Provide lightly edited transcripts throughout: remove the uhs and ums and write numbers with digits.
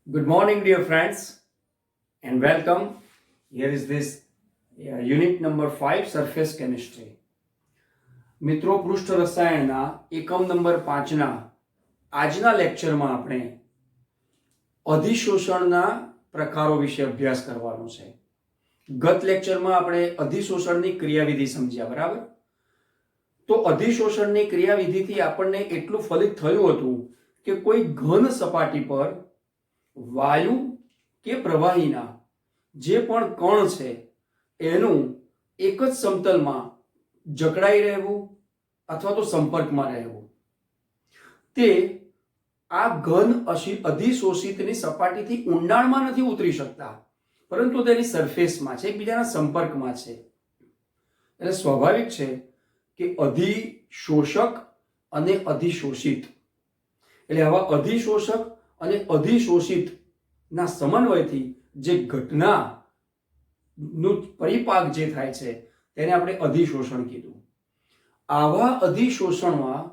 Good morning, dear friends, and welcome. Here is this unit number 5, surface chemistry. મિત્રો, પૃષ્ઠ રસાયણના એકમ number 5ના આજના લેક્ચરમાં આપણે અધિશોષણના પ્રકારો વિશે અભ્યાસ કરવાનો છે. ગત લેક્ચરમાં આપણે અધિશોષણની ક્રિયાવિધિ સમજ્યા, બરાબર? તો અધિશોષણની ક્રિયાવિધિથી આપણને એટલું ફલિત થયું હતું કે કોઈ ઘન સપાટી પર વાયુ કે પ્રવાહીના જે પણ કણ છે એનું એક જ સમતલમાં જકડાઈ રહેવું અથવા તો સંપર્કમાં રહેવું, તે આ ઘન અધિશોષિતની સપાટીથી ઊંડાણમાં નથી ઉતરી શકતા, પરંતુ તેની સરફેસમાં છે, એકબીજાના સંપર્કમાં છે. એટલે સ્વાભાવિક છે કે અધિશોષક અને અધિશોષિત, એટલે આવા અધિશોષક અને અધિશોષિત ના સમન્વયથી જે ઘટનાનું પરિપાક જે થાય છે તેને આપણે અધિશોષણ કીધું. આવા અધિશોષણમાં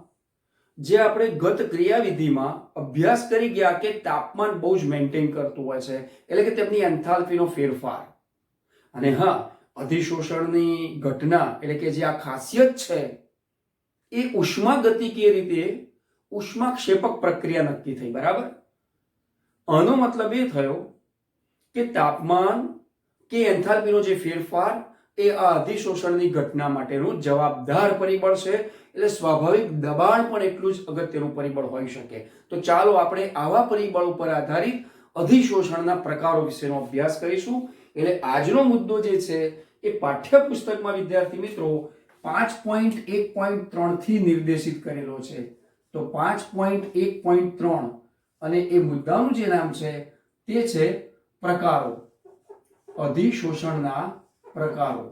જે આપણે ગત ક્રિયાવિધિમાં અભ્યાસ કરી ગયા કે તાપમાન બહુ જ મેન્ટેન કરતું હોય છે, એટલે કે તેમની એન્થાલ્પીનો ફેરફાર. અને હા, અધિશોષણની ઘટના એટલે કે જે આ ખાસિયત છે એ ઉષ્માગતિકીય રીતે ઉષ્માક્ષેપક પ્રક્રિયા નક્કી થઈ, બરાબર? આનો મતલબ એ થયો કે તાપમાન કે એન્થાલ્પીનો જે ફેરફાર એ આ અધિશોષણની ઘટના માટેનું જવાબદાર પરિબળ છે. એટલે સ્વાભાવિક દબાણ પણ એટલું જ અગત્યનું પરિબળ હોઈ શકે. તો ચાલો આપણે આવા પરિબળ ઉપર આધારિત અધિશોષણના પ્રકારો વિશેનો અભ્યાસ કરીશું. એટલે આજનો મુદ્દો જે છે એ પાઠ્યપુસ્તકમાં વિદ્યાર્થી મિત્રો 5.1.3 થી નિર્દેશિત કરેલો છે. તો 5.1.3 અને એ મુદ્દાનું જે નામ છે તે છે પ્રકારો, અધિશોષણના પ્રકારો.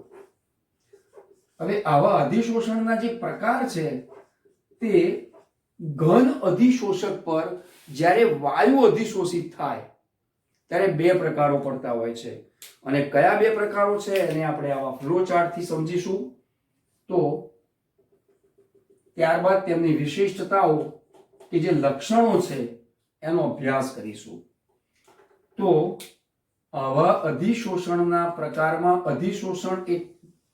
હવે આવા અધિશોષણના જે પ્રકાર છે તે ઘન અધિશોષક પર જ્યારે વાયુ અધિશોષિત થાય ત્યારે બે પ્રકારો પડતા હોય છે. અને કયા બે પ્રકારો છે એને આપણે આવા ફ્લો ચાર્ટથી સમજીશું. તો ત્યારબાદ તેમની વિશિષ્ટતાઓ કે જે લક્ષણો છે એનો અભ્યાસ કરીશું. તો આવા અધિશોષણના પ્રકારમાં અધિશોષણ એ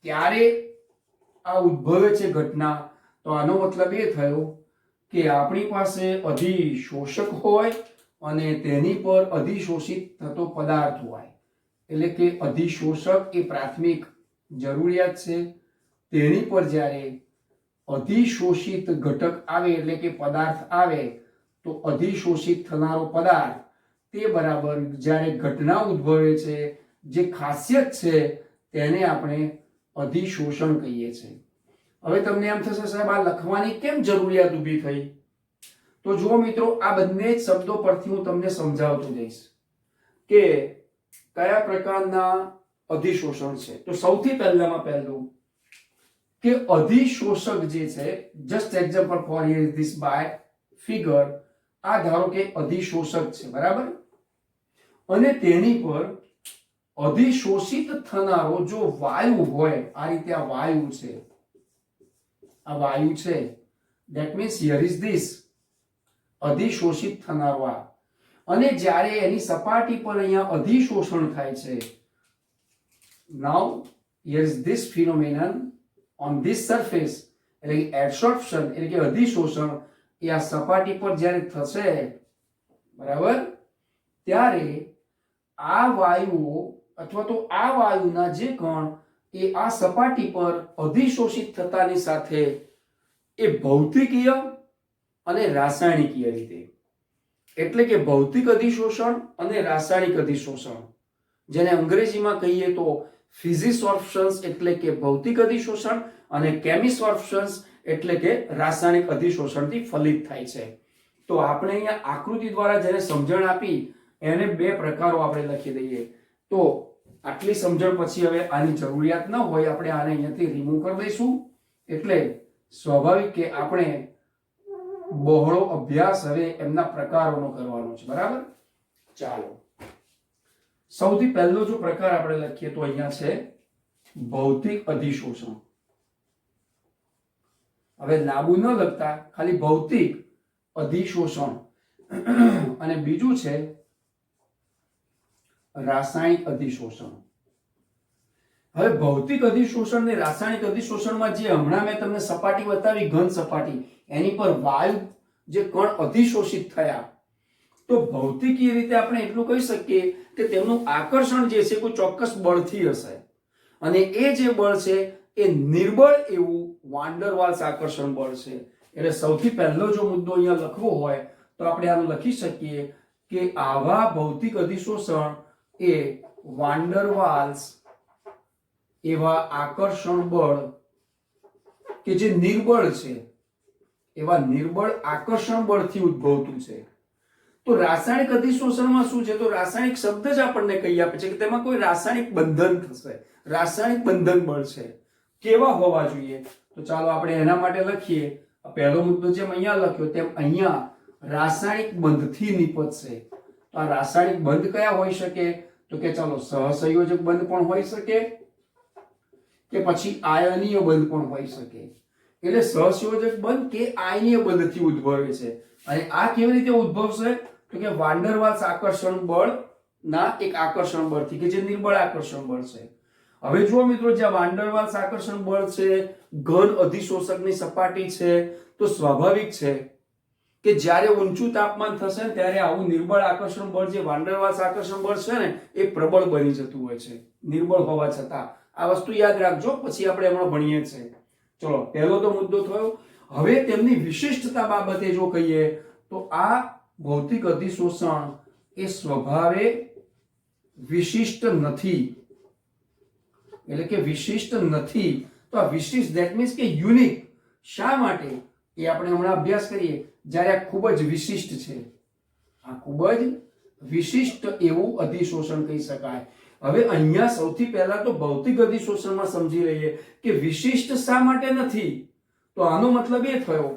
ક્યારે આ ઉદ્ભવે છે ઘટના, તો આનો મતલબ એ થયો કે આપણી પાસે અધિશોષક હોય અને તેની પર અધિશોષિત થતો પદાર્થ હોય. એટલે કે અધિશોષક એ પ્રાથમિક જરૂરિયાત છે, તેની પર જ્યારે અધિશોષિત ઘટક આવે એટલે કે પદાર્થ આવે તો અધિશોષિત થનારો પદાર્થ તે બરાબર જ્યારે ઘટના ઉદ્ભવે છે, જે ખાસિયત છે તેને આપણે અધિશોષણ કહીએ છીએ. હવે તમને એમ થશે સાહેબ આ લખવાની કેમ જરૂરિયાત ઊભી થઈ? તો જુઓ મિત્રો, આ બંને જ શબ્દો પરથી હું તમને સમજાવતો જઈશ કે કયા પ્રકારના અધિશોષણ છે. તો સૌથી પહેલામાં પહેલું કે અધિશોષક જે છે, just example for here this by figure, આ ધારો કે અધિશોષક છે, બરાબર? અને તેની પર અધિશોષિત થનારો જો વાયુ હોય, આ રીતે આ વાયુ છે, આ વાયુ છે, that means here is this અધિશોષિત થનારો આ. અને જ્યારે એની સપાટી પર અહીંયા અધિશોષણ થાય છે, now here is this phenomenon on this surface, એટલે કે એબ્સોર્પ્શન એટલે કે અધિશોષણ એ આ સપાટી પર જ્યારે થશે, બરાબર, ત્યારે આ વાયુઓ અથવા તો આ વાયુના જે કણ એ આ સપાટી પર અધિશોષિત થતાની સાથે એ ભૌતિકીય અને રાસાયણિકીય રીતે, એટલે કે ભૌતિક અધિશોષણ અને રાસાયણિક અધિશોષણ, જેને અંગ્રેજીમાં કહીએ તો ફિઝિસોર્પ્શન્સ એટલે કે ભૌતિક અધિશોષણ અને કેમિસોર્પ્શન્સ એટલે કે રાસાયણિક અધિશોષણથી ફલિત થાય છે. તો આપણે અહીંયા આકૃતિ દ્વારા જેને સમજણ આપી એને બે પ્રકારો આપણે લખી દઈએ. તો આટલી સમજણ પછી હવે આની જરૂરિયાત ન હોય, આપણે આને અહીંયાથી રિમૂવ કરી દઈશું. એટલે સ્વાભાવિક કે આપણે બહોળો અભ્યાસ હવે એમના પ્રકારોનો કરવાનો છે, બરાબર? ચાલો, સૌથી પહેલો જો પ્રકાર આપણે લખીએ તો અહીંયા છે ભૌતિક અધિશોષણ. હવે લાંબુ ન લખતા, ખાલી ભૌતિક અધિશોષણ. અને બીજું છે રાસાયણિક અધિશોષણ. હવે ભૌતિક અધિશોષણ ને રાસાયણિક અધિશોષણમાં જે હમણાં મેં તમને સપાટી બતાવી, ઘન સપાટી, એની પર વાયુ જે કણ અધિશોષિત થયા, તો ભૌતિકીય રીતે આપણે એટલું કહી શકીએ કે તેમનું આકર્ષણ જે છે કોઈ ચોક્કસ બળથી હશે, અને એ જે બળ છે એ નિર્બળ એવું વાન ડર વાલ્સ આકર્ષણ બળ છે. એટલે સૌથી પહેલો જો મુદ્દો અહીંયા લખવો હોય તો આપણે આનું લખી શકીએ કે આવા ભૌતિક અધિશોષણ એ વાન ડર વાલ્સ એવા આકર્ષણ બળ કે જે નિર્બળ છે, એવા નિર્બળ આકર્ષણ બળથી ઉદ્ભવતું છે. તો રાસાયણિક અધિશોષણમાં શું છે? તો રાસાયણિક શબ્દ જ આપણને કહી આપે છે કે તેમાં કોઈ રાસાયણિક બંધન થશે, રાસાયણિક બંધન બળ છે. કેવા હોવા જોઈએ? તો ચાલો આપણે એના માટે લખીએ. પહેલો મુદ્દો જેમ અહીંયા લખ્યો તેમ અહીંયા રાસાયણિક બંધથી નિપજશે. તો આ રાસાયણિક બંધ કયા હોઈ શકે? તો કે ચાલો સહસંયોજક બંધ પણ હોઈ શકે કે પછી આયનીય બંધ પણ હોઈ શકે. એટલે સહસંયોજક બંધ કે આયનીય બંધથી ઉદ્ભવે છે. અને આ કેવી રીતે ઉદ્ભવશે? તો કે વાન ડર વાલ્સ આકર્ષણ બળ ના એક આકર્ષણ બળથી કે જે નિર્બળ આકર્ષણ બળ છે. હવે જુઓ મિત્રો, જ્યાં વાન ડર વાલ્સ આકર્ષણ બળ છે, ઘન અધિશોષકની સપાટી છે, તો સ્વાભાવિક છે કે જ્યારે ઊંચું તાપમાન થશે ને ત્યારે આવું નિર્બળ આકર્ષણ બળ જે વાન ડર વાલ્સ આકર્ષણ બળ છે ને એ પ્રબળ બની જતું હોય છે, નિર્બળ હોવા છતાં. આ વસ્તુ યાદ રાખજો, પછી આપણે એમાં ભણીએ છીએ. ચલો, પહેલો તો મુદ્દો થયો. હવે તેમની વિશિષ્ટતા બાબતે જો કહીએ તો આ ભૌતિક અધિશોષણ એ સ્વભાવે વિશિષ્ટ નથી. એટલે કે વિશિષ્ટ નથી. તો આ વિશિષ્ટ ધેટ મીન્સ કે યુનિક. શા માટે? એ આપણે હમણાં અભ્યાસ કરીએ. જ્યારે આ ખૂબ જ વિશિષ્ટ છે, આ ખૂબ જ વિશિષ્ટ એવું અધિશોષણ કહી શકાય. હવે અહીંયા સૌથી પહેલા તો ભૌતિક અધિશોષણમાં સમજી લઈએ કે વિશિષ્ટ શા માટે નથી. તો આનો મતલબ એ થયો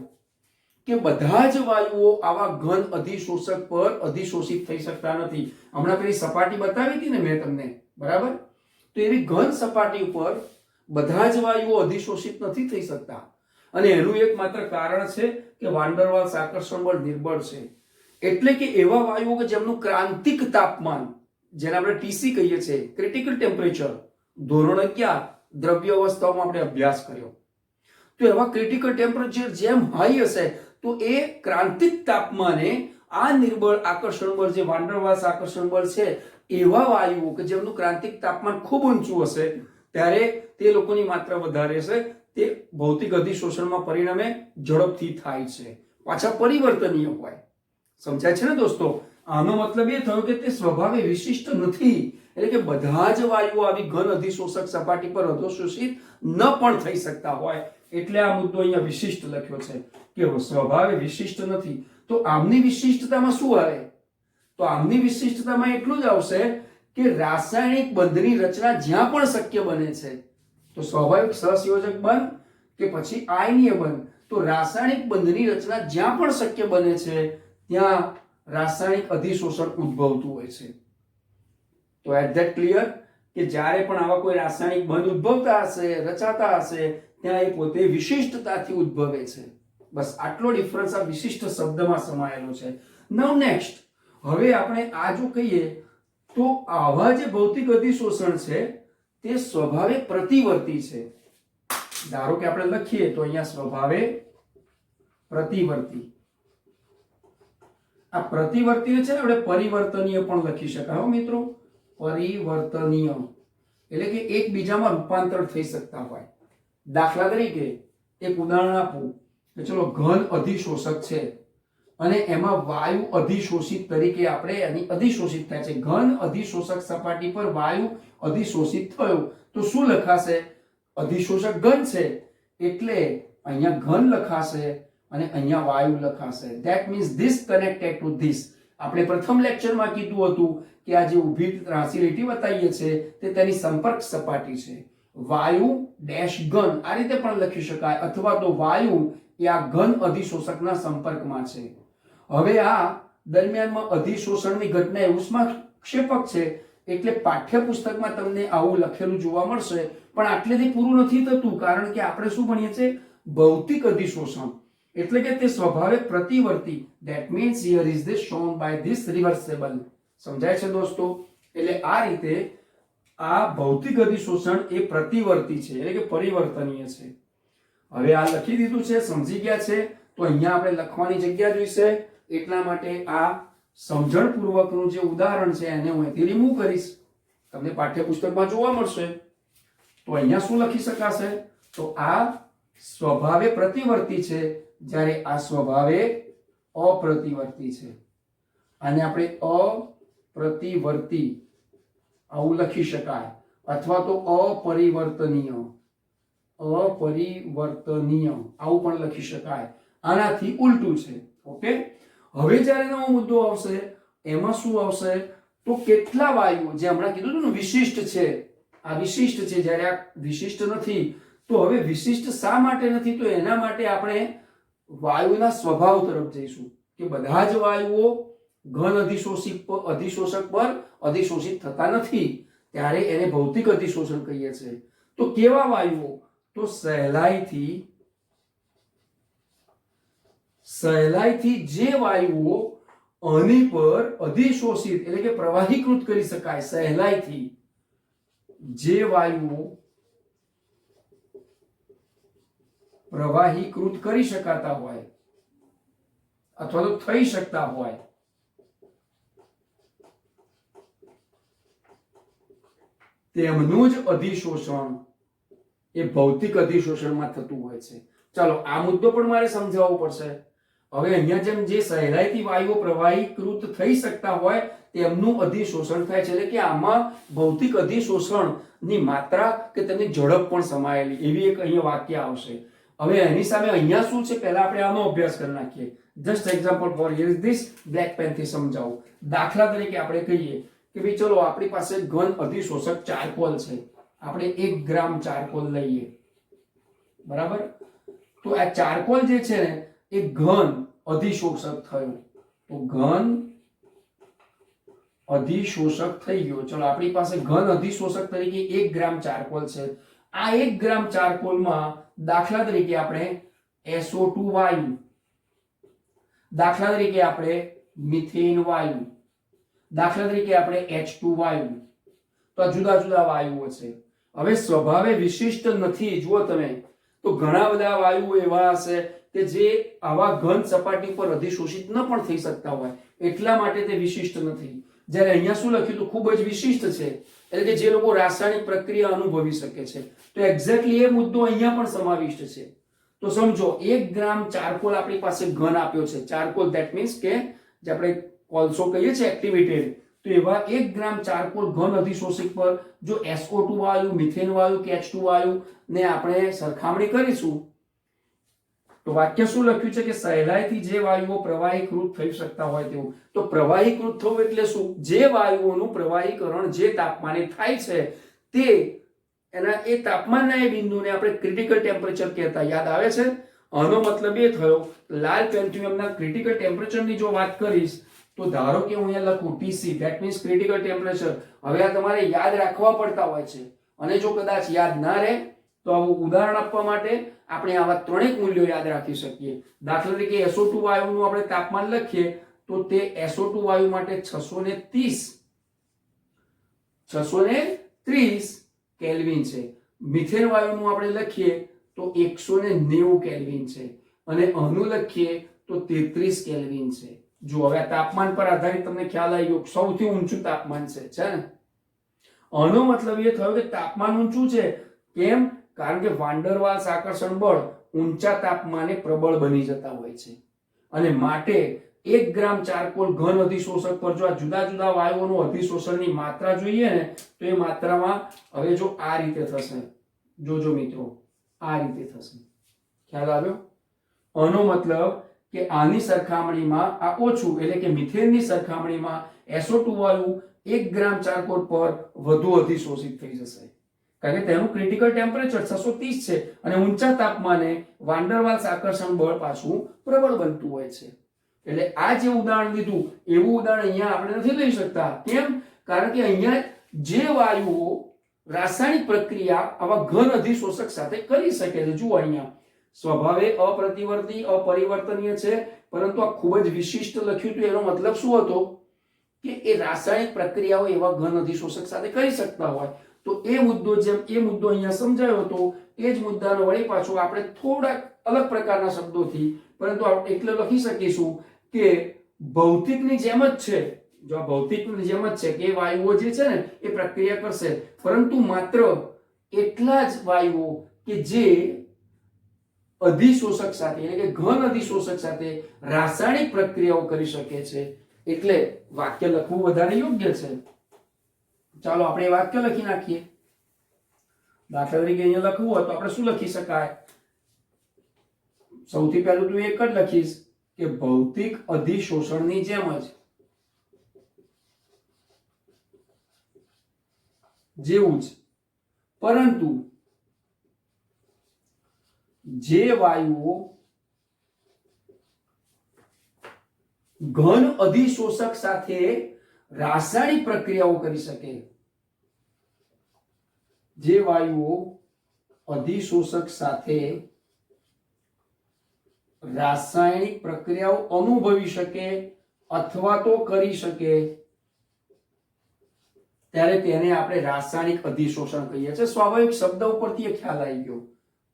કે બધા જ વાયુઓ આવા ઘન અધિશોષક પર અધિશોષિત થઈ શકતા નથી. હમણાં પેલી સપાટી બતાવી હતી ને મેં તમને, બરાબર? તો એવી ઘન સપાટી ઉપર બધા જ વાયુઓ અધિશોષિત નથી થઈ શકતા. અને એનું એકમાત્ર કારણ છે કે વાન ડર વાલ્સ આકર્ષણ બળ નિર્બળ છે. એટલે કે એવા વાયુઓ કે જેમનું ક્રાંતિક તાપમાન, જેને આપણે ટીસી કહીએ છીએ, ક્રિટિકલ ટેમ્પરેચર, ધોરણ 11 દ્રવ્ય અવસ્થાઓમાં આપણે અભ્યાસ કર્યો. તો એવા ક્રિટિકલ ટેમ્પરેચર જેમ હાઈ હશે તો એ ક્રાંતિક તાપમાને આ નિર્બળ આકર્ષણ બળ જે વાન ડર વાલ્સ આકર્ષણ બળ છે, એવા વાયુઓ કે જેમનું ક્રાંતિક તાપમાન ખૂબ ઊંચું હશે ત્યારે તે લોકોની માત્રા વધારે હશે. તે ભૌતિક અધિશોષણમાં પરિણામે ઝડપથી થાય છે, પાછા પરિવર્તનીય હોય. સમજાય છે ને દોસ્તો? આનો મતલબ એ થયો કે તે સ્વભાવે વિશિષ્ટ નથી. એટલે કે બધા જ વાયુઓ આવી ઘન અધિશોષક સપાટી પર અધિશોષિત ન પણ થઈ શકતા હોય. એટલે આ મુદ્દો અહીંયા વિશિષ્ટ લખ્યો છે કે સ્વભાવે વિશિષ્ટ નથી. તો આમની વિશિષ્ટતામાં શું આવે? તો આમની વિશિષ્ટતામાં એટલું જ આવશે કે રાસાયણિક બંધની રચના જ્યાં પણ શક્ય બને છે, તો સ્વાભાવિક સહસંયોજક બંધ કે પછી આયનીય બંધ, તો રાસાયણિક બંધની રચના જ્યાં પણ શક્ય બને છે ત્યાં રાસાયણિક અધિશોષણ ઉદ્ભવતું હોય છે. તો એટ ધેટ ક્લિયર કે જ્યારે પણ આવા કોઈ રાસાયણિક બંધ ઉદ્ભવતા હશે, રચાતા હશે, ત્યાં એ પોતે વિશિષ્ટતાથી ઉદ્ભવે છે. બસ આટલો ડિફરન્સ આ વિશિષ્ટ શબ્દમાં સમાયેલો છે. નાઉ નેક્સ્ટ, હવે આપણે આ જો કહીએ તો આવા જે ભૌતિક અધિશોષણ છે તે સ્વભાવે પ્રતિવર્તી છે. ધારો કે આપણે લખીએ તો અહીંયા સ્વભાવે પ્રતિવર્તી. આ પ્રતિવર્તી છે ને આપણે પરિવર્તનીય પણ લખી શકાય હો મિત્રો. પરિવર્તનીય એટલે કે એકબીજામાં રૂપાંતર થઈ શકતા હોય. દાખલા તરીકે એક ઉદાહરણ આપું કે ચલો ઘન અધિશોષક છે અને એમાં વાયુ અધિશોષિત તરીકે આપણે એની અધિશોષિત થાય છે. ઘન અધિશોષક સપાટી પર વાયુ અધિશોષિત થયો તો શું લખાશે? અધિશોષક ઘન છે એટલે અહીંયા ઘન લખાશે અને અહીંયા વાયુ લખાશે. That means this connected two this. આપણે પ્રથમ લેક્ચરમાં કીધું હતું કે આ જે ઊભી ત્રાંસી લીટી બતાવીએ છે તે તેની સંપર્ક સપાટી છે. વાયુ ડેશ ઘન આ રીતે પણ લખી શકાય, અથવા તો વાયુ એ આ ઘન અધિશોષકના સંપર્કમાં છે. હવે આ દરમિયાનમાં અધિશોષણની ઘટના એ ઉષ્માક્ષેપક છે એટલે પાઠ્યપુસ્તકમાં તમને આવું લખેલું જોવા મળશે. પણ આટલેથી પૂરું નથી થતું, કારણ કે આપણે શું ભણીએ છીએ? ભૌતિક અધિશોષણ. એટલે કે તે સ્વભાવે પ્રતિવર્તી. That means here is this shown by this reversible. સમજાય છે દોસ્તો? એટલે આ રીતે આ ભૌતિક અધિશોષણ એ પ્રતિવર્તી છે એટલે કે પરિવર્તનીય છે. હવે આ લખી દીધું છે, સમજી ગયા છે. તો અહીંયા આપણે લખવાની જગ્યા જોઈશે, એટલા માટે આ સમજણપૂર્વકનું જે ઉદાહરણ છે એને હું અહીંથી રિમૂવ કરીશ. તમને પાઠ્યપુસ્તકમાં જોવા મળશે. તો અહીંયા શું લખી શકાશે? તો આ સ્વભાવે પ્રતિવર્તી છે, જ્યારે આ સ્વભાવે અપ્રતિવર્તી છે. આને આપણે અપ્રતિવર્તી આવું લખી શકાય, અથવા તો અપરિવર્તનીય આવું પણ લખી શકાય. આનાથી ઉલટું છે. ઓકે, હવે જ્યારે નવો મુદ્દો આવશે એમાં શું આવશે? તો કેટલા વાયુઓ, જે હમણાં કીધું હતું ને વિશિષ્ટ છે, આ વિશિષ્ટ છે, જ્યારે આ વિશિષ્ટ નથી. તો હવે વિશિષ્ટ શા માટે નથી? તો એના માટે આપણે વાયુના સ્વભાવ તરફ જઈશું કે બધા જ વાયુઓ ઘન અધિશોષક પર અધિશોષિત થતા નથી, ત્યારે એને ભૌતિક અધિશોષણ કહીએ છીએ. તો કેવા વાયુઓ? તો સહેલાઈથી જે વાયુઓ આની પર અધિશોષિત એટલે કે પ્રવાહીકૃત કરી શકાય, સહેલાઈથી જે વાયુઓ પ્રવાહીકૃત કરી શકાતા હોય અથવા તો થઈ શકતા હોય, તેમનું જ અધિશોષણ એ ભૌતિક અધિશોષણમાં થતું હોય છે. ચાલો આ મુદ્દો પણ મારે સમજાવવો પડશે. હવે અહીંયા જેમ જે સહેલાઈથી વાયુઓ પ્રવાહીકૃત થઈ શકતા હોય તેમનું અધિશોષણ થાય છે, એટલે કે આમાં ભૌતિક અધિશોષણની માત્રા કે તેની ઝડપ પણ સમાયેલી એવી એક અહીંયા વાક્ય આવશે. હવે એની સામે અહીંયા શું છે, પહેલા આપણે આનો અભ્યાસ કરી નાખીએ. Just example for use this black pen થી સમજાવું. દાખલા તરીકે આપણે કહીએ કે ભાઈ ચલો આપણી પાસે ઘન અધિશોષક ચારકોલ છે, આપણે 1 ગ્રામ ચારકોલ લઈએ, બરાબર? તો આ ચારકોલ જે છે ને એ ઘન અધિશોષક થયો. તો ઘન અધિશોષક થઈ ગયો. ચલો આપણી પાસે ઘન અધિશોષક તરીકે 1 ગ્રામ ચારકોલ છે. આ 1 ગ્રામ ચારકોલમાં દાખલા તરીકે આપણે SO2 વાયુ, દાખલા તરીકે આપણે મિથેન વાયુ, દાખલા તરીકે આપણે H2 વાયુ, તો આ જુદા જુદા વાયુઓ છે. હવે સ્વભાવે વિશિષ્ટ નથી. જુઓ તમે, તો ઘણા બધા વાયુઓ એવા હશે કે જે આવા ઘન સપાટી પર અધિશોષિત ન પણ થઈ શકતા હોય, એટલા માટે તે વિશિષ્ટ નથી. જ્યારે અહીંયા શું લખ્યું તો ખૂબ જ વિશિષ્ટ છે, એટલે કે જે લોકો રાસાયણિક પ્રક્રિયા અનુભવી શકે છે. તો એક્ઝેક્ટલી એ મુદ્દો અહીંયા પણ સમાવિષ્ટ છે. તો સમજો 1 ગ્રામ ચારકોલ આપણી પાસે ઘન આપ્યો છે. ચારકોલ ધેટ મીન્સ કે જે આપણે કોલસો કહીએ છીએ એક્ટિવેટેડ, તો એવા 1 ગ્રામ ચારકોલ ઘન અધિશોષક પર જો SO2 વાયુ, મિથેન વાયુ કે H2 વાયુ ને આપણે સરખામણી કરીશું તો વાક્ય શું લખ્યું છે કે સહેલાઈથી જે વાયુઓ પ્રવાહીકૃત થઈ શકતા હોય તેવું. તો પ્રવાહીકૃત થવું એટલે શું? જે વાયુઓનું પ્રવાહીકરણ જે તાપમાને થાય છે તે એના એ તાપમાનના એ બિંદુને આપણે ક્રિટિકલ ટેમ્પરેચર કહેતા. યાદ આવે છે? આનો મતલબ એ થયો, લાલ પેન્ટ્યુમના ક્રિટિકલ ટેમ્પરેચરની જો વાત કરીશ તો ધારો કે હું અહીંયા લખું TC, that means critical temperature. હવે આ તમારે યાદ રાખવા પડતા હોય છે, અને જો કદાચ યાદ ના રહે તો આવું ઉદાહરણ આપવા માટે આપણે આવા ત્રણેક મૂલ્યો યાદ રાખી શકીએ. દાખલા તરીકે SO2 વાયુનું આપણે તાપમાન લખીએ તો તે SO2 વાયુ માટે 630 કેલ્વિન છે. મિથેન વાયુનું આપણે લખીએ તો 190 કેલ્વિન છે, અને આનું લખીએ તો 33 કેલ્વિન છે. જો હવે આ તાપમાન પર આધારિત તમને ખ્યાલ આવી ગયો, સૌથી ઊંચું તાપમાન છે ને? આનો મતલબ એ થયો કે તાપમાન ઊંચું છે. કેમ? કારણ કે વાન ડર વાલ્સ આકર્ષણ બળ ઊંચા તાપમાને પ્રબળ બની જતા હોય છે, અને માટે 1 ગ્રામ ચારકોલ ઘન અધિશોષક પર જો આ જુદા જુદા વાયુઓનું અધિશોષણની માત્રા જોઈએ ને તો એ માત્રામાં હવે જો આ રીતે થશે. જોજો મિત્રો, આ રીતે થશે. ખ્યાલ આવ્યો? આનો મતલબ કે આની સરખામણીમાં આ ઓછું, એટલે કે મિથેનની સરખામણીમાં SO2 વાયુ 1 ગ્રામ ચારકોલ પર વધુ અધિશોષિત થઈ જશે, કારણ કે તેનું ક્રિટિકલ ટેમ્પરેચર 630 છે, અને ઊંચા તાપમાને વાન ડર વાલ્સ આકર્ષણ બળ પાછું પ્રબળ બનતું હોય છે. એટલે આ જે ઉદાહરણ લીધું એવું ઉદાહરણ અહીંયા આપણે નથી લઈ શકતા. કેમ? કારણ કે અહીંયા જે વાયુઓ રાસાયણિક પ્રક્રિયા આવા ઘન અધિશોષક સાથે કરી શકે છે, જુઓ અહીંયા સ્વભાવે અપ્રતિવર્તી અપરિવર્તનીય છે, પરંતુ આ ખૂબ જ વિશિષ્ટ લખ્યું હતું. એનો મતલબ શું હતો? કે એ રાસાયણિક પ્રક્રિયાઓ એવા ઘન અધિશોષક સાથે કરી શકતા હોય. તો એ મુદ્દો અહીંયા સમજાયો હતો એ જ મુદ્દાનો વળી પાછો આપણે થોડાક અલગ પ્રકારના શબ્દોથી પરંતુ આપણે એટલે લખી શકીશું કે ભૌતિકની જેમ જ છે. જો આ ભૌતિકની જેમ જ છે કે વાયુઓ જે છે ને એ પ્રક્રિયા કરશે, પરંતુ માત્ર એટલા જ વાયુઓ કે જે અધિશોષક સાથે એટલે કે ઘન અધિશોષક સાથે રાસાયણિક પ્રક્રિયાઓ કરી શકે છે. એટલે વાક્ય લખવું વધારે યોગ્ય છે. ચાલો આપણે વાક્ય લખી નાખીએ. દાખલા તરીકે અહીંયા લખવું હોય તો આપણે શું લખી શકાય? સૌથી પહેલું તો એક જ લખીશ કે ભૌતિક અધિશોષણની જેમ જ જેવું જ, પરંતુ જે વાયુઓ ઘન અધિશોષક સાથે રાસાયણિક પ્રક્રિયાઓ કરી શકે, જે વાયુઓ અધિશોષક સાથે રાસાયણિક પ્રક્રિયાઓ અનુભવી શકે અથવા તો કરી શકે, ત્યારે તેને આપણે રાસાયણિક અધિશોષણ કહીએ છીએ. સ્વાભાવિક શબ્દ ઉપરથી એ ખ્યાલ આવી ગયો.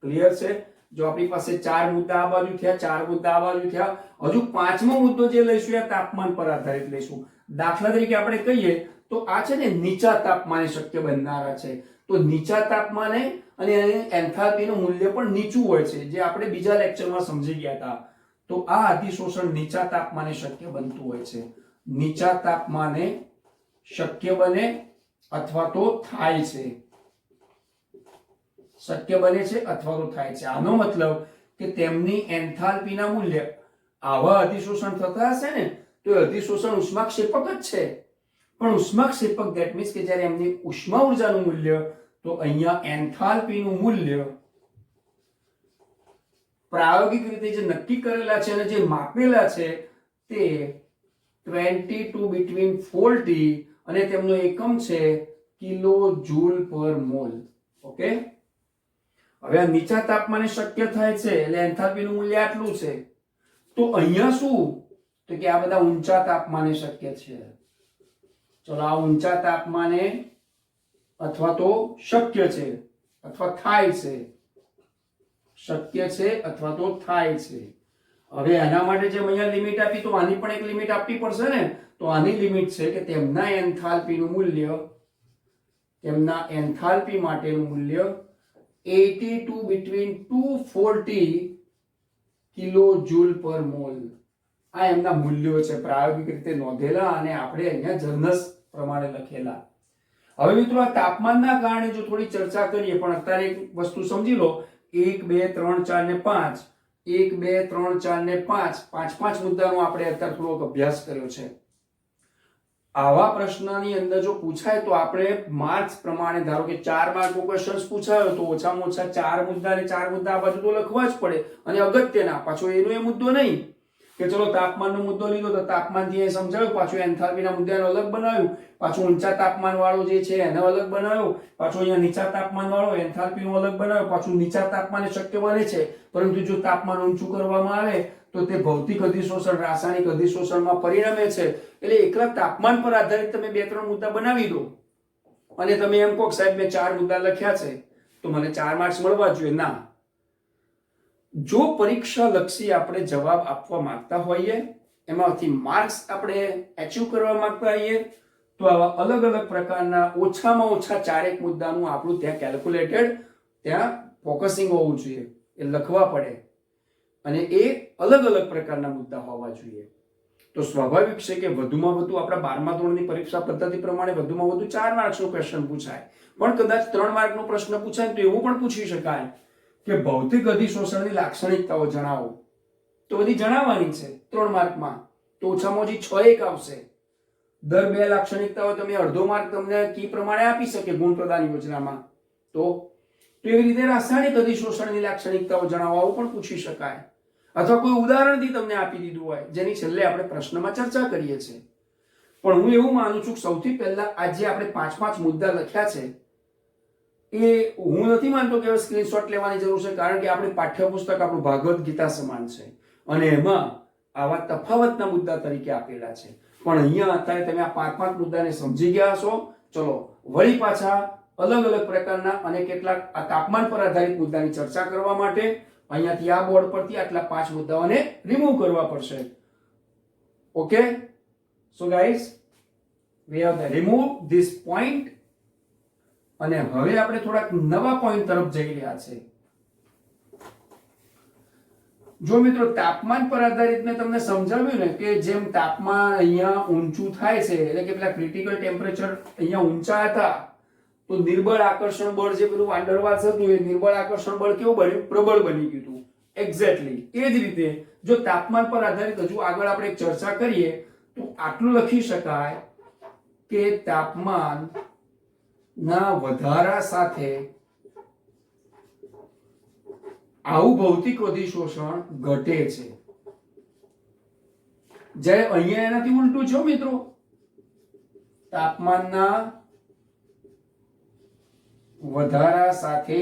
ક્લિયર છે? જો આપણી પાસે 4 મુદ્દા આ બાજુ થયા, 4 મુદ્દા આ બાજુ થયા, હજુ 5મો મુદ્દો જે લઈશું એ તાપમાન પર આધારિત લઈશું. દાખલા તરીકે આપણે કહીએ તો આ છે ને નીચા તાપમાને શક્ય બનનારા છે. તો નીચા તાપમાને અને એન્થાલ્પીનું મૂલ્ય પણ નીચું હોય છે, જે આપણે બીજા લેક્ચરમાં સમજી ગયા હતા. તો આ અધિશોષણ નીચા તાપમાને શક્ય બનતું હોય છે. નીચા તાપમાને શક્ય બને અથવા તો થાય છે. શક્ય બને છે અથવા તો થાય છે. આનો મતલબ કે તેમની એન્થાલ્પીના મૂલ્ય આવા અધિશોષણ થતા હશે ને તો એ અધિશોષણ ઉષ્માક્ષેપક જ છે. પણ ઉષ્માક્ષેપક ધેટ મીન્સ કે જ્યારે એમની ઉષ્મા ઉર્જાનું મૂલ્ય, તો અહીંયા એન્થાલ્પીનું મૂલ્ય પ્રાયોગિક રીતે જે નક્કી કરેલા છે અને જે માપેલા છે તે 22 between 4T અને તેમનો એકમ છે કિલો જૂલ પર મોલ. ઓકે, હવે આ નીચા તાપમાને શક્ય થાય છે એટલે એન્થાલ્પીનું મૂલ્ય આટલું છે. તો અહીંયા શું? તો કે આ બધા ઊંચા તાપમાને શક્ય છે. ચલો, આ ઊંચા તાપમાને અથવા તો શક્ય છે અથવા થાય છે. શક્ય છે અથવા તો થાય છે. હવે એના માટે જે અહીંયા લિમિટ આપી, તો આની પણ એક લિમિટ આપવી પડશે ને. તો આની લિમિટ છે કે તેમના એન્થાલ્પીનું મૂલ્ય, તેમના એન્થાલ્પી માટેનું મૂલ્ય 82 between 240 કિલો જૂલ પર મોલ. આ એમના મૂલ્યો છે પ્રાયોગિક રીતે નોંધેલા અને આપણે અહીંયા જર્નલ્સ પ્રમાણે લખેલા. હવે મિત્રો, આ તાપમાનના કારણે જો થોડી ચર્ચા કરીએ, પણ અત્યારે એક વસ્તુ સમજી લો. 1 2 3 4 ને 5, 1 2 3 4 ને 5, 5 મુદ્દાનો આપણે અત્યારે થોડોક અભ્યાસ કર્યો છે. આવા પ્રશ્નની અંદર જો પૂછાય તો આપણે માર્ક્સ પ્રમાણે, ધારો કે 4 માર્કનો ક્વેશ્ચન પૂછાયો તો ઓછામાં ઓછા 4 મુદ્દા ને 4 મુદ્દા આ બાજુ તો લખવા જ પડે. અને અગત્યના પાછો એનો એ મુદ્દો નહીં કે ચલો તાપમાનનો મુદ્દો લીધો તો તાપમાનથી એ સમજાવ્યું, પાછું એન્થાલ્પીના મુદ્દાને અલગ બનાવ્યું, પાછું ઊંચા તાપમાન વાળો જે છે એને અલગ બનાવ્યો, પાછું અહીંયા નીચા તાપમાન વાળો એન્થાલ્પીનો અલગ બનાવ્યો, પાછું નીચા તાપમાને શક્ય બને છે, પરંતુ જો તાપમાન ઊંચું કરવામાં આવે તો તે ભૌતિક અધિશોષણ રાસાયણિક અધિશોષણમાં પરિણમે છે. એટલે એકલા તાપમાન પર આધારિત તમે 2-3 મુદ્દા બનાવી દો અને તમે એમ કહો સાહેબ મેં 4 મુદ્દા લખ્યા છે તો મને 4 માર્ક્સ મળવા જોઈએ. ના, જો પરીક્ષા લક્ષી આપણે જવાબ આપવા માંગતા હોઈએ, એમાંથી માર્ક્સ આપણે એચીવ કરવા માંગતા હોઈએ, તો આવા અલગ અલગ પ્રકારના ઓછામાં ઓછા 4 મુદ્દાનું આપણું ત્યાં કેલ્ક્યુલેટેડ, ત્યાં ફોકસિંગ હોવું જોઈએ. એ લખવા પડે અને એ અલગ અલગ પ્રકારના મુદ્દા હોવા જોઈએ. તો સ્વાભાવિક છે કે વધુમાં વધુ આપણા 12મા ધોરણની પરીક્ષા પદ્ધતિ પ્રમાણે વધુમાં વધુ 4 માર્ક્સનો ક્વેશ્ચન પૂછાય. પણ કદાચ 3 માર્કનો પ્રશ્ન પૂછાય તો એવું પણ પૂછી શકાય કે ભૌતિક અધિશોષણની લાક્ષણિકતાઓ જણાવો. તો બધી જણાવવાની છે 3 માર્કમાં, તો ઓછામાં ઓછી 6 એક આવશે. દર 2 લાક્ષણિકતાઓ તમે અડધો માર્ક તમને કી પ્રમાણે આપી શકે ગુણ પ્રદાન યોજનામાં. તો એવી રીતે રાસાયણિક અધિશોષણની લાક્ષણિકતાઓ જણાવવા પણ પૂછી શકાય, અથવા કોઈ ઉદાહરણથી તમને આપી દીધું હોય જેની છેલ્લે આપણે પ્રશ્નમાં ચર્ચા કરીએ છીએ. પણ હું એવું માનું છું કે સૌથી પહેલા આ જે આપણે 5 મુદ્દા લખ્યા છે એ હું નથી માનતો કે હવે સ્ક્રીનશોટ લેવાની જરૂર છે, કારણ કે આપણે પાઠ્યપુસ્તક આપણું ભાગવત ગીતા સમાન છે અને એમાં આવા તફાવતના મુદ્દા તરીકે આપેલા છે. પણ અહીંયા અત્યારે તમે આ 5 મુદ્દાને સમજી ગયા હશો. ચલો વળી પાછા અલગ અલગ પ્રકારના અને કેટલાક આ તાપમાન પર આધારિત મુદ્દાની ચર્ચા કરવા માટે અહીંયાથી આ બોર્ડ પરથી આટલા 5 મુદ્દાઓને રિમૂવ કરવા પડશે. Okay, so guys we have removed this point અને હવે આપણે થોડાક નવા પોઈન્ટ તરફ જઈ રહ્યા છે. જો મિત્રો તાપમાન પર આધારિત મેં તમને સમજાવ્યું ને કે જેમ તાપમાન અહીંયા ઊંચું થાય છે એટલે કે પેલા ક્રિટિકલ ટેમ્પરેચર અહીંયા ઊંચા હતા તો નિર્બળ આકર્ષણ બળ જે પેલું વાંડરવાલ્સ હતું એ નિર્બળ આકર્ષણ બળ કેવું બન્યું? પ્રબળ બની ગયું હતું. એક્ઝેક્ટલી એ જ રીતે જો તાપમાન પર આધારિત હજુ આગળ આપણે ચર્ચા કરીએ તો આટલું લખી શકાય કે તાપમાન ના વધારા સાથે આવું ભૌતિક અધિશોષણ ઘટે છે. જ્યારે અહીંયા એનાથી ઉલટું છે મિત્રો, તાપમાનના વધારા સાથે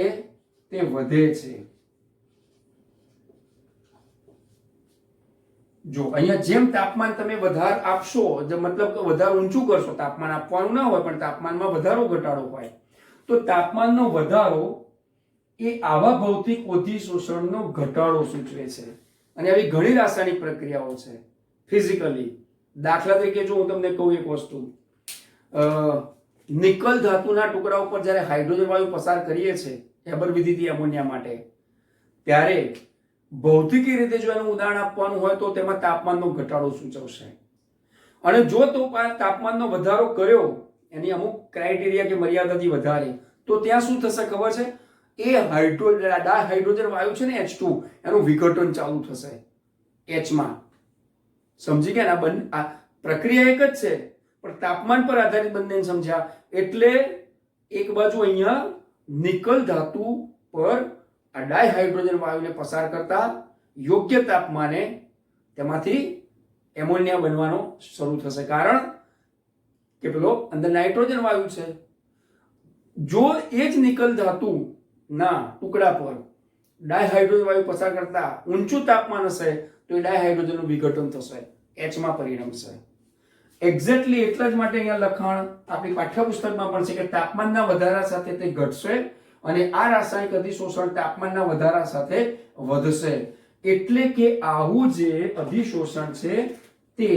તે વધે છે. જો અહીંયા જેમ તાપમાન તમે વધારે આપશો, મતલબ કે વધારે ઊંચું કરશો, તાપમાન આપવાનું ના હોય પણ તાપમાનમાં વધારો ઘટાડો હોય, તો તાપમાનનો વધારો એ આવા ભૌતિક અધિશોષણનો ઘટાડો સૂચવે છે. અને આવી ઘણી રાસાયણિક પ્રક્રિયાઓ છે ફિઝિકલી. દાખલા તરીકે જો હું તમને કહું એક વસ્તુ, નિકલ ધાતુના ટુકડા ઉપર જ્યારે હાઇડ્રોજન વાયુ પસાર કરીએ છીએ હેબર વિધિથી એમોનિયા માટે, ત્યારે ભૌતિકી રીતે જો એનું ઉદાહરણ આપવાનું હોય તો તેમાં તાપમાનનો ઘટાડો સૂચવશે. અને જો તો તાપમાનનો વધારો કર્યો એની અમુક ક્રાઇટેરિયા કે મર્યાદાથી વધારે, તો ત્યાં શું થશે ખબર છે? એ ડાયહાઇડ્રોજન વાયુ છે ને H2 એનું વિઘટન ચાલુ થશે H માં. સમજી ગયા ને? આ પ્રક્રિયા એક જ છે પણ તાપમાન પર આધારિત બંને સમજ્યા. એટલે એક બાજુ અહીંયા નિકલ ધાતુ પર આ ડાયહાઇડ્રોજન વાયુને પસાર કરતા યોગ્ય તાપમાને તેમાંથી એમોનિયા બનવાનો શરૂ થશે, કારણ કે પેલો અંદર નાઇટ્રોજન વાયુ છે. જો એ જ નિકલ ધાતુ ના ટુકડા પર ડાયહાઇડ્રોજન વાયુ પસાર કરતા ઊંચું તાપમાન હશે તો એ ડાયહાઇડ્રોજનનું વિઘટન થશે, H માં પરિણમશે. એક્ઝેક્ટલી એટલા જ માટે અહીંયા લખાણ આપણી પાઠ્યપુસ્તકમાં પણ છે કે તાપમાનના વધારા સાથે તે ઘટશે અને આ રાસાયણિક અધિશોષણ તાપમાનના વધારા સાથે વધશે. એટલે કે આવું જે અધિશોષણ છે તે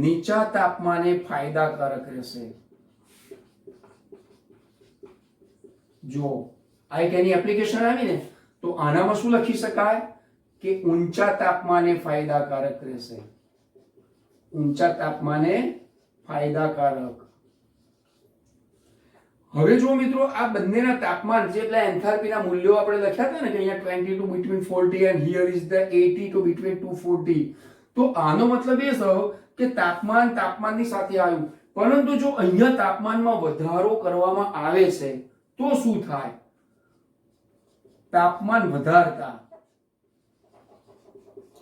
નીચા તાપમાને ફાયદાકારક રહેશે. જો આ એક એની એપ્લિકેશન આવી ને, તો આનામાં શું લખી શકાય કે ઊંચા તાપમાને ફાયદાકારક રહેશે. ઊંચા તાપમાને ફાયદાકારક. હવે જો મિત્રો આ બંનેના તાપમાન જેટલા એન્થાલ્પીના મૂલ્યો આપણે લખ્યા હતા ને કે અહીંયા 22 between 40 and here is the 82 between 240, તો આનો મતલબ એ થયો કે તાપમાનની સાથે આવ્યું. પરંતુ જો અહીંયા તાપમાનમાં વધારો કરવામાં આવે છે તો શું થાય? તાપમાન વધારતા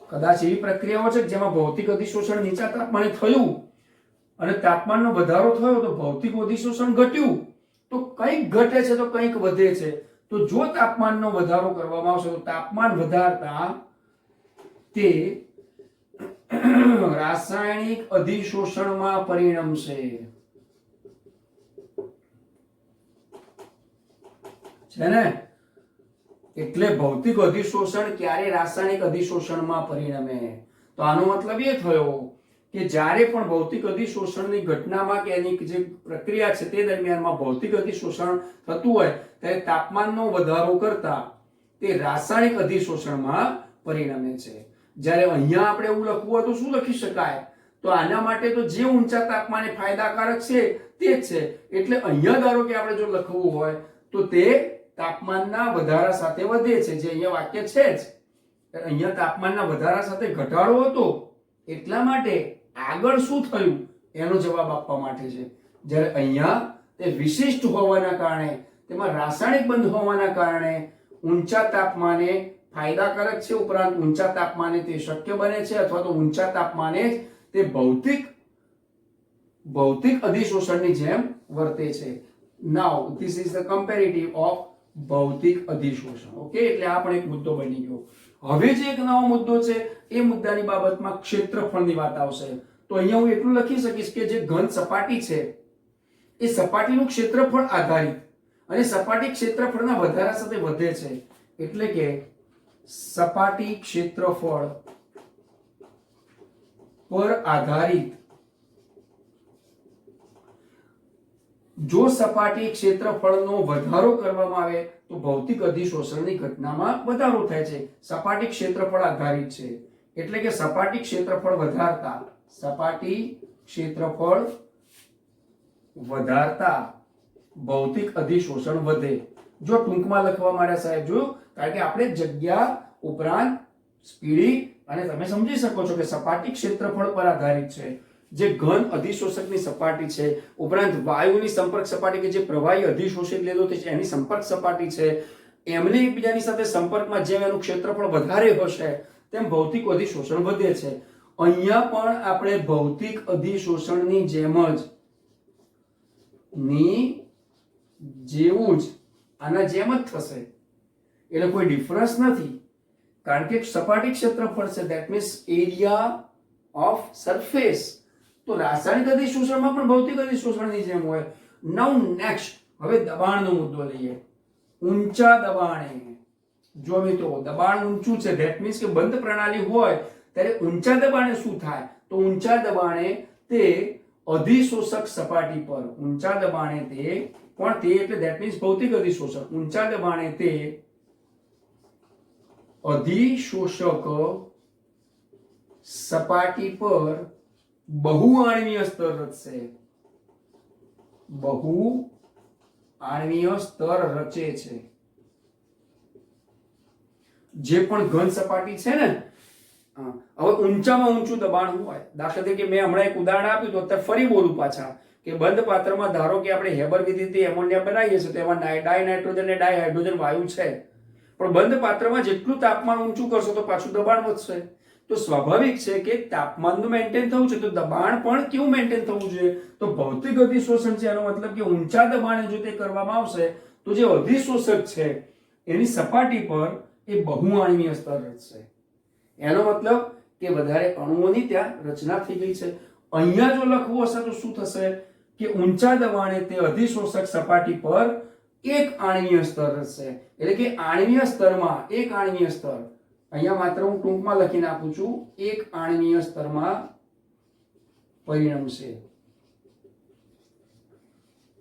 કદાચ એવી પ્રક્રિયાઓ છે જેમાં ભૌતિક અધિશોષણ નીચા તાપમાને થયું અને તાપમાનનો વધારો થયો તો ભૌતિક અધિશોષણ ઘટ્યું, તો કંઈક ઘટે છે તો કંઈક વધે છે. તો જો તાપમાનનો વધારો કરવામાં આવશે તો તાપમાન વધારતા તે રાસાયણિક અધિશોષણમાં પરિણમશે. છે ને? એટલે ભૌતિક અધિશોષણ ક્યારે રાસાયણિક અધિશોષણમાં પરિણમે? તો આનો મતલબ એ થયો કે જ્યારે પણ ભૌતિક અધિશોષણની ઘટનામાં કે એની જે પ્રક્રિયા છે તે દરમિયાનમાં ભૌતિક અધિશોષણ થતું હોય ત્યારે તાપમાનનો વધારો કરતા તે રાસાયણિક અધિશોષણમાં પરિણમે છે. જ્યારે અહીંયા આપણે એવું લખવું હોય તો શું લખી શકાય? તો આના માટે તો જે ઊંચા તાપમાને ફાયદાકારક છે તે જ છે. એટલે અહીંયા ધારો કે આપણે જો લખવું હોય તો તે તાપમાનના વધારા સાથે વધે છે, જે અહીંયા વાક્ય છે જ. અહીંયા તાપમાનના વધારા સાથે ઘટાડો હતો એટલા માટે આગળ શું થયું એનો જવાબ આપવા માટે છે. જ્યારે અહીંયા તે વિશિષ્ટ હોવાના કારણે, તેમાં રાસાયણિક બંધ હોવાના કારણે ઊંચા તાપમાને ફાયદાકારક છે, ઉપરાંત ઊંચા તાપમાને તે શક્ય બને છે અથવા તો ઊંચા તાપમાને જ તે ભૌતિક અધિશોષણની જેમ વર્તે છે. Now this is the comparative of ભૌતિક અધિશોષણ. ઓકે, એટલે આ પણ એક મુદ્દો બની ગયો. હવે જે એક નવો મુદ્દો છે એ મુદ્દાની બાબતમાં ક્ષેત્રફળની વાત આવશે. તો અહીંયા હું એટલું લખી શકીશ કે જે ઘન સપાટી છે એ સપાટીનું ક્ષેત્રફળ આધારિત અને સપાટી ક્ષેત્રફળના વધારા સાથે વધે છે. એટલે કે સપાટી ક્ષેત્રફળ પર આધારિત જો સપાટી ક્ષેત્રફળનો વધારો કરવામાં આવે તો ભૌતિક અધિશોષણની ઘટનામાં વધારો થાય છે. સપાટી ક્ષેત્રફળ આધારિત છે એટલે કે સપાટી ક્ષેત્રફળ વધારતા ભૌતિક અધિશોષણ વધે. જો ટૂંકમાં લખવા માંડ્યા સાહેબ, જો કારણ કે આપણે જગ્યા ઉપરાંત સ્પીડી અને તમે સમજી શકો છો કે સપાટી ક્ષેત્રફળ પર આધારિત છે. જે ઘન અધિશોષકની સપાટી છે ઉપરાંત વાયુની સંપર્ક સપાટી કે જે પ્રવાહી અધિશોષિત લીધો છે એની સંપર્ક સપાટી છે, એમને એકબીજાની સાથે સંપર્કમાં જેમ એનું ક્ષેત્રફળ વધારે હશે તેમ ભૌતિક અધિશોષણ વધે છે. અહીંયા પણ આપણે ભૌતિક અધિશોષણની જેવું જ આના જેમ જ થશે. એટલે કોઈ ડિફરન્સ નથી કારણ કે સપાટી ક્ષેત્રફળ છે, that means area of surface. તો રાસાયણિક અધિશોષણમાં પણ ભૌતિક અધિશોષણની જેમ હોય. નાઉ નેક્સ્ટ, હવે દબાણનો મુદ્દો લઈએ. ઊંચા દબાણે, જો મિત્રો દબાણ ઊંચું છે ધેટ મીન્સ કે બંધ પ્રણાલી હોય ત્યારે ઊંચા દબાણે શું થાય? તો ઊંચા દબાણે તે અધિશોષક સપાટી પર ઊંચા દબાણે તે પણ તે એટલે ધેટ મીન્સ ભૌતિક અધિશોષક. ઊંચા દબાણે તે અધિશોષક સપાટી પર બહુઆણ્વીય સ્તર રચશે. બહુઆણ્વીય સ્તર રચે છે. જે પણ ઘન સપાટી છે ને, હવે ઊંચામાં ઊંચું દબાણ હોય, દાખલા તરીકે મેં હમણાં એક ઉદાહરણ આપ્યું તો અત્યારે ફરી બોલું પાછા કે બંધ પાત્રમાં ધારો કે આપણે હેબર વિધિથી એમોનિયા બનાવીએ છીએ તો એમાં ડાય નાઇટ્રોજન અને ડાય હાઇડ્રોજન વાયુ છે, પણ બંધ પાત્રમાં જેટલું તાપમાન ઊંચું કરશો તો પાછું દબાણ વધશે. તો સ્વાભાવિક છે કે તાપમાનનું મેન્ટેન થવું છે તો દબાણ પણ કેવું મેન્ટેન થવું જોઈએ? તો ભૌતિક અધિશોષણ છે એનો મતલબ કે ઊંચા દબાણે જો તે કરવામાં આવશે તો જે અધિશોષક છે એની સપાટી પર એ બહુઆણ્વીય સ્તર રચશે. એનો મતલબ કે વધારે અણુઓની ત્યાં રચના થઈ ગઈ છે. અહીંયા જો લખવું હશે તો શું થશે કે ઊંચા દબાણે તે અધિશોષક સપાટી પર એક આણ્વીય સ્તર રચશે. એટલે કે આણ્વીય સ્તરમાં એક આણ્વીય સ્તર, અહીંયા માત્ર હું ટૂંકમાં લખીને આપું છું, એક આણ્વીય સ્તરમાં પરિણમશે.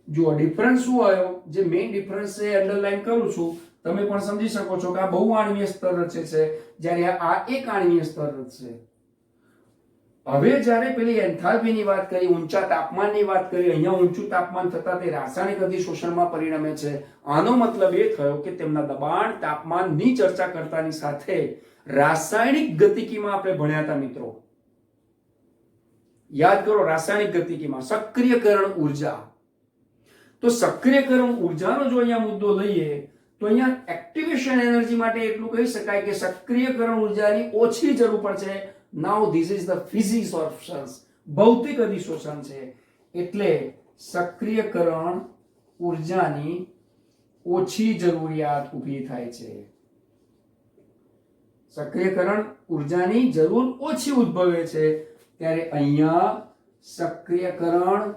જુઓ ડિફરન્સ શું આવ્યો? જે મેઇન ડિફરન્સ છે અંડરલાઈન કરું છું, તમે પણ સમજી શકો છો કે આ બહુઆણ્વીય સ્તર રચે છે જ્યારે આ એક આણ્વીય સ્તર રચશે. હવે જ્યારે પેલી એન્થાલ્પીની વાત કરી, ઊંચા તાપમાનની વાત કરી, અહીંયા ઊંચું તાપમાન થતા તે રાસાયણિક અધિશોષણમાં પરિણમે છે. આનો મતલબ એ થયો કે તેમના દબાણ તાપમાનની ચર્ચા કરતાની સાથે રાસાયણિક ગતિકીમાં આપણે ભણ્યા હતા મિત્રો, યાદ કરો રાસાયણિક ગતિકીમાં સક્રિયકરણ ઉર્જા. તો સક્રિયકરણ ઉર્જાનો જો અહીંયા મુદ્દો લઈએ તો અહીંયા એક્ટિવેશન એનર્જી માટે એટલું કહી શકાય કે સક્રિયકરણ ઉર્જાની ઓછી જરૂર પડશે. Now this is the physics of cells, ભૌતિક અધિશોષણ છે એટલે સક્રિયકરણ ઉર્જાની ઓછી જરૂરિયાત ઊભી થાય છે. સક્રિયકરણ ઉર્જાની જરૂર ઓછી ઉદ્ભવે છે ત્યારે અહીંયા સક્રિયકરણ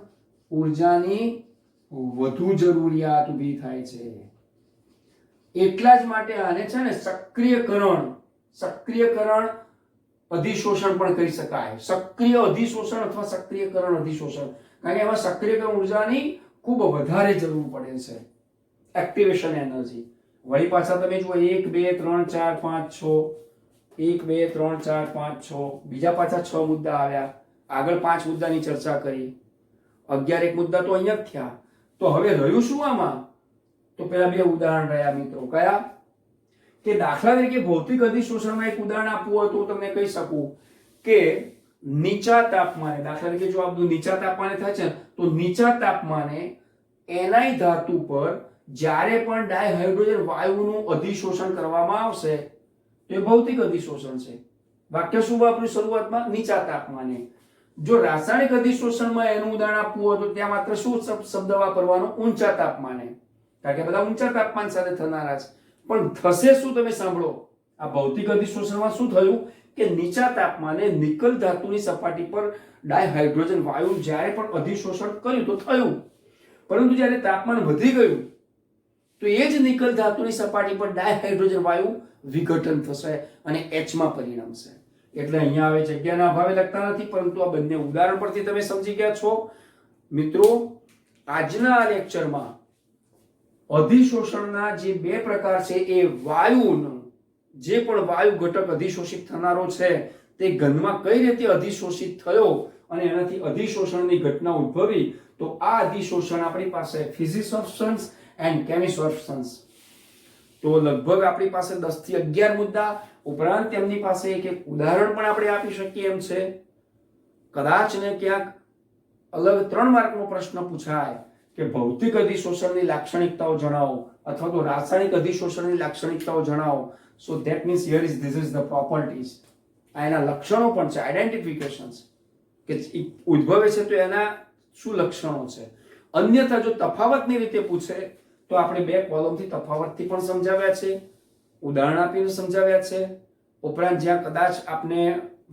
ઉર્જાની વધુ જરૂરિયાત ઊભી થાય છે. એટલા જ માટે આને છે ને સક્રિયકરણ અધિશોષણ પણ કહી શકાય. સક્રિય અધિશોષણ અથવા સક્રિયકરણ અધિશોષણ, કારણ કે એમાં સક્રિયકરણ ઉર્જાની ખૂબ વધારે જરૂર પડે છે, એક્ટિવેશન એનર્જી. વળી પાછા તમે જુઓ 1 2 3 4 5 6 1 2 3 4 5 6 બીજા પાછા 6 મુદ્દા આવ્યા. આગળ 5 મુદ્દાની ચર્ચા કરી, 11 એક મુદ્દા તો અહીંયા જ થયા. તો હવે રહ્યું શું આમાં? તો પેલા બે ઉદાહરણ રહ્યા મિત્રો. કયા? કે દાખલા તરીકે ભૌતિક અધિશોષણમાં એક ઉદાહરણ આપવું હોય તો તમને કહી શકું કે નીચા તાપમાને, દાખલા તરીકે જો આ બધું નીચા તાપમાને થાય છે તો નીચા તાપમાને એનાઈ ધાતુ પર જ્યારે પણ ડાયહાઇડ્રોજન વાયુનું અધિશોષણ કરવામાં આવશે તો એ ભૌતિક અધિશોષણ છે. વાક્ય શું વાપર્યું શરૂઆતમાં? નીચા તાપમાને. જો રાસાયણિક અધિશોષણમાં એનું ઉદાહરણ આપવું હોય તો ત્યાં માત્ર શું શબ્દ વાપરવાનો? ઊંચા તાપમાને. કારણ કે બધા ઊંચા તાપમાન સાથે થનારા છે. પણ થશે શું, તમે સાંભળો. આ ભૌતિક અધિશોષણમાં શું થયું કે નીચા તાપમાને નિકલ ધાતુની સપાટી પર ડાયહાઇડ્રોજન વાયુ જ્યારે પણ અધિશોષણ કર્યું તો થયું, પરંતુ જ્યારે તાપમાન વધી ગયું તો એ જ નિકલ ધાતુની સપાટી પર ડાયહાઇડ્રોજન વાયુ વિઘટન થશે અને H માં પરિણમશે. એટલે અહીંયા હવે જગ્યાના અભાવે લખતા નથી, પરંતુ આ બંને ઉદાહરણ પરથી તમે સમજી ગયા છો. મિત્રો, આજના આ લેક્ચરમાં અધિશોષણના જે બે પ્રકાર છે એ વાયુનો જે પણ વાયુ ઘટક અધિશોષિત થનારો છે તે ઘનમાં કઈ રીતે અધિશોષિત થયો અને એનાથી અધિશોષણની ઘટના ઉદ્ભવી, તો આ અધિશોષણ આપણી પાસે physics of substance and chemistry of substance. તો લગભગ આપણી પાસે 10 થી 11 મુદ્દા ઉપરાંત તેમની પાસે એક ઉદાહરણ પણ આપણે આપી શકીએ એમ છે. કદાચ ને ક્યાંક અલગ 3 માર્કનો પ્રશ્ન પૂછાય કે ભૌતિક અધિશોષણની લાક્ષણિકતાઓ જણાવો અથવા તો રાસાયણિક અધિશોષણની લાક્ષણિકતાઓ જણાવો. So that means here is this is the properties. આ એના લક્ષણો પણ છે, આઈડેન્ટિફિકેશન્સ કે ઉદ્ભવે છે તો એના શું લક્ષણો છે. અન્યથા જો તફાવતની રીતે પૂછે તો આપણે 2 કોલમથી તફાવતથી પણ સમજાવ્યા છે, ઉદાહરણ આપીને સમજાવ્યા છે. ઉપરાંત જ્યાં કદાચ આપને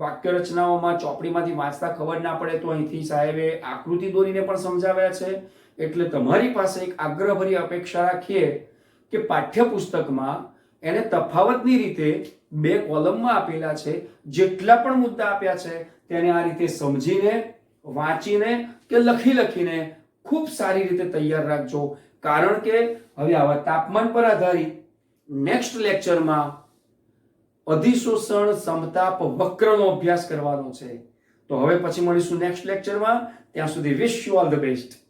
વાક્ય રચનાઓમાં ચોપડીમાંથી વાંચતા ખબર ના પડે તો અહીંથી સાહેબે આકૃતિ દોરીને પણ સમજાવ્યા છે. એટલે તમારી પાસે એક આગ્રહભરી અપેક્ષા રાખીએ કે પાઠ્યપુસ્તકમાં એને તફાવતની રીતે 2 કોલમમાં આપેલા છે. જેટલા પણ મુદ્દા આપ્યા છે તેને આ રીતે સમજીને, વાંચીને કે લખીને ખૂબ સારી રીતે તૈયાર રાખજો. કારણ કે હવે આવા તાપમાન પર આધારિત નેક્સ્ટ લેક્ચરમાં અધિશોષણ સમતાપ વક્રનો અભ્યાસ કરવાનો છે. તો હવે પછી મળીશું નેક્સ્ટ લેક્ચરમાં. ત્યાં સુધી wish you all the best.